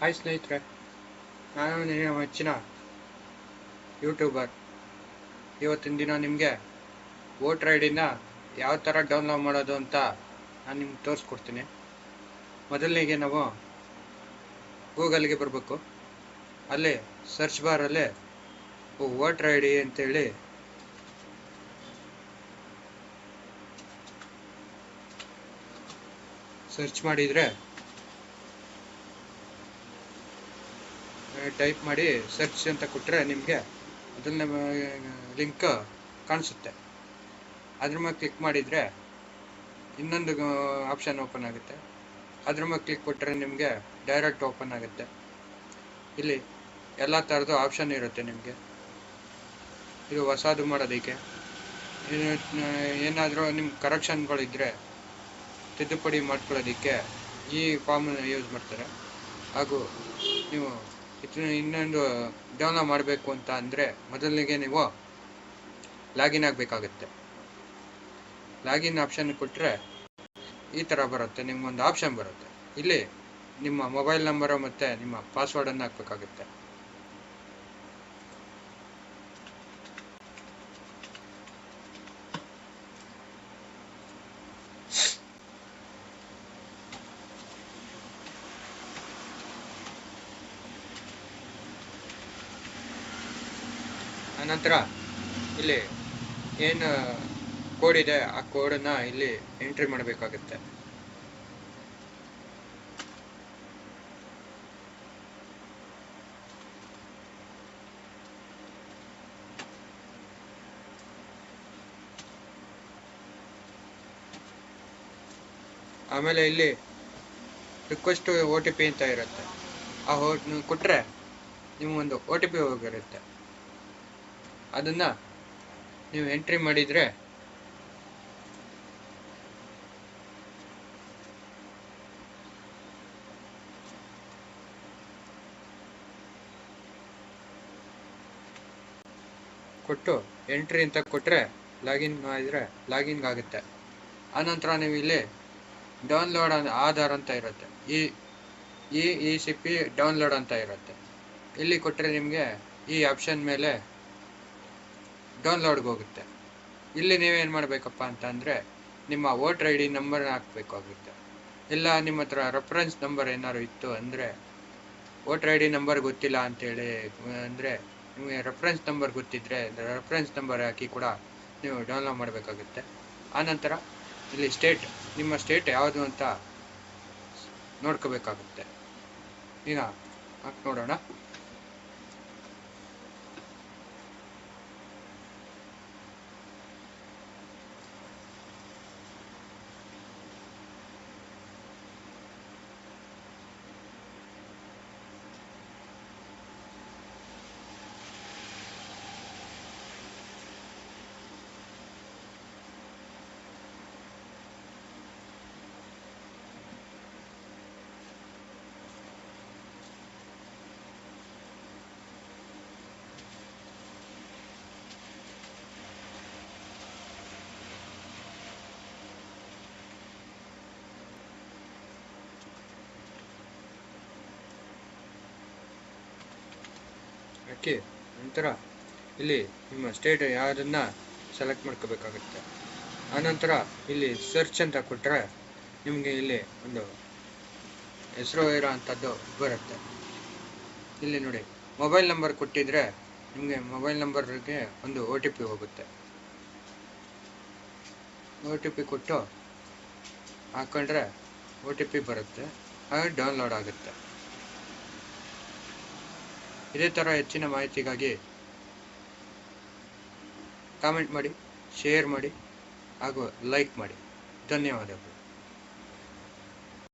Hi ಸ್ನೇಹಿತರೆ, ನಾನು ನಿಮ್ಮ ಮೆಚ್ಚಿನ ಯೂಟ್ಯೂಬರ್. ಇವತ್ತಿನ ದಿನ ನಿಮಗೆ ವೋಟರ್ ಐ ಡಿನ ಯಾವ ಥರ ಡೌನ್ಲೋಡ್ ಮಾಡೋದು ಅಂತ ನಾನು ನಿಮ್ಗೆ ತೋರಿಸ್ಕೊಡ್ತೀನಿ. ಮೊದಲನಿಗೆ ನಾವು ಗೂಗಲ್ಗೆ ಬರಬೇಕು. ಅಲ್ಲಿ ಸರ್ಚ್ ಬಾರಲ್ಲಿ ವೋಟರ್ ಐ ಡಿ ಅಂತೇಳಿ ಸರ್ಚ್ ಮಾಡಿದರೆ ಟೈಪ್ ಮಾಡಿ ಸರ್ಚ್ ಅಂತ ಕೊಟ್ಟರೆ ನಿಮಗೆ ಅದನ್ನ ಲಿಂಕ್ ಕಾಣಿಸುತ್ತೆ. ಅದ್ರ ಮೇಲೆ ಕ್ಲಿಕ್ ಮಾಡಿದರೆ ಇನ್ನೊಂದು ಆಪ್ಷನ್ ಓಪನ್ ಆಗುತ್ತೆ. ಅದ್ರ ಮೇಲೆ ಕ್ಲಿಕ್ ಕೊಟ್ಟರೆ ನಿಮಗೆ ಡೈರೆಕ್ಟ್ ಓಪನ್ ಆಗುತ್ತೆ. ಇಲ್ಲಿ ಎಲ್ಲ ಥರದ್ದು ಆಪ್ಷನ್ ಇರುತ್ತೆ ನಿಮಗೆ. ಇದು ಹೊಸದು ಮಾಡೋದಕ್ಕೆ, ಏನಾದರೂ ನಿಮ್ಮ ಕರೆಕ್ಷನ್ಗಳಿದ್ದರೆ ತಿದ್ದುಪಡಿ ಮಾಡ್ಕೊಳ್ಳೋದಕ್ಕೆ ಈ ಫಾರ್ಮನ್ನು ಯೂಸ್ ಮಾಡ್ತಾರೆ. ಹಾಗೂ ನೀವು ಇನ್ನೊಂದು ಡೌನ್ಲೋಡ್ ಮಾಡಬೇಕು ಅಂತ ಅಂದರೆ ಮೊದಲಿಗೆ ನೀವು ಲಾಗಿನ್ ಆಗಬೇಕಾಗುತ್ತೆ. ಲಾಗಿನ್ ಆಪ್ಷನ್ ಕೊಟ್ಟರೆ ಈ ಥರ ಬರುತ್ತೆ. ನಿಮ್ಗೊಂದು ಆಪ್ಷನ್ ಬರುತ್ತೆ. ಇಲ್ಲಿ ನಿಮ್ಮ ಮೊಬೈಲ್ ನಂಬರು ಮತ್ತು ನಿಮ್ಮ ಪಾಸ್ವರ್ಡನ್ನು ಹಾಕಬೇಕಾಗುತ್ತೆ. ಆನಂತರ ಇಲ್ಲಿ ಏನು ಕೋಡ್ ಇದೆ ಆ ಕೋಡನ್ನು ಇಲ್ಲಿ ಎಂಟ್ರಿ ಮಾಡಬೇಕಾಗುತ್ತೆ. ಆಮೇಲೆ ಇಲ್ಲಿ ರಿಕ್ವೆಸ್ಟ್ OTP ಅಂತ ಇರುತ್ತೆ. ಆ ಕೊಟ್ಟರೆ ನಿಮಗೊಂದು OTP ಹೋಗಿರುತ್ತೆ. ಅದನ್ನು ನೀವು ಎಂಟ್ರಿ ಮಾಡಿದರೆ ಕೊಟ್ಟು ಎಂಟ್ರಿ ಅಂತ ಕೊಟ್ಟರೆ ಲಾಗಿನ್ ಮಾಡಿದರೆ ಲಾಗಿನ್ ಆಗುತ್ತೆ. ಆನಂತರ ನೀವು ಇಲ್ಲಿ ಡೌನ್ಲೋಡ್ ಆಧಾರ್ ಅಂತ ಇರುತ್ತೆ. ECP ಡೌನ್ಲೋಡ್ ಅಂತ ಇರುತ್ತೆ. ಇಲ್ಲಿ ಕೊಟ್ಟರೆ ನಿಮಗೆ ಈ ಆಪ್ಷನ್ ಮೇಲೆ ಡೌನ್ಲೋಡ್ಗೆ ಹೋಗುತ್ತೆ. ಇಲ್ಲಿ ನೀವೇನು ಮಾಡಬೇಕಪ್ಪ ಅಂತಂದರೆ ನಿಮ್ಮ ವೋಟರ್ ಐ ಡಿ ನಂಬರ್ನ ಹಾಕಬೇಕಾಗುತ್ತೆ. ಇಲ್ಲ ನಿಮ್ಮ ಹತ್ರ ರೆಫರೆನ್ಸ್ ನಂಬರ್ ಏನಾದ್ರು ಇತ್ತು ಅಂದರೆ, ವೋಟರ್ ಐ ಡಿ ನಂಬರ್ ಗೊತ್ತಿಲ್ಲ ಅಂತೇಳಿ ಅಂದರೆ ನಿಮಗೆ ರೆಫರೆನ್ಸ್ ನಂಬರ್ ಗೊತ್ತಿದ್ದರೆ ರೆಫರೆನ್ಸ್ ನಂಬರ್ ಹಾಕಿ ಕೂಡ ನೀವು ಡೌನ್ಲೋಡ್ ಮಾಡಬೇಕಾಗುತ್ತೆ. ಆನಂತರ ಇಲ್ಲಿ ನಿಮ್ಮ ಸ್ಟೇಟ್ ಯಾವುದು ಅಂತ ನೋಡ್ಕೋಬೇಕಾಗುತ್ತೆ. ಈಗ ನೋಡೋಣ. ಓಕೆ, ನಂತರ ಇಲ್ಲಿ ನಿಮ್ಮ ಸ್ಟೇಟ್ ಯಾವುದನ್ನು ಸೆಲೆಕ್ಟ್ ಮಾಡ್ಕೋಬೇಕಾಗುತ್ತೆ. ಆನಂತರ ಇಲ್ಲಿ ಸರ್ಚ್ ಅಂತ ಕೊಟ್ಟರೆ ನಿಮಗೆ ಇಲ್ಲಿ ಒಂದು ಹೆಸರು ಇರೋ ಅಂಥದ್ದು ಬರುತ್ತೆ. ಇಲ್ಲಿ ನೋಡಿ, ಮೊಬೈಲ್ ನಂಬರ್ ಕೊಟ್ಟಿದ್ರೆ ನಿಮಗೆ ಮೊಬೈಲ್ ನಂಬರ್ಗೆ ಒಂದು OTP ಹೋಗುತ್ತೆ. OTP ಕೊಟ್ಟು ಹಾಕೊಂಡ್ರೆ OTP ಬರುತ್ತೆ. ಹಾಗೆ ಡೌನ್ಲೋಡ್ ಆಗುತ್ತೆ. ಇದೇ ಥರ ಹೆಚ್ಚಿನ ಮಾಹಿತಿಗಾಗಿ ಕಾಮೆಂಟ್ ಮಾಡಿ, ಶೇರ್ ಮಾಡಿ ಹಾಗೂ ಲೈಕ್ ಮಾಡಿ. ಧನ್ಯವಾದಗಳು.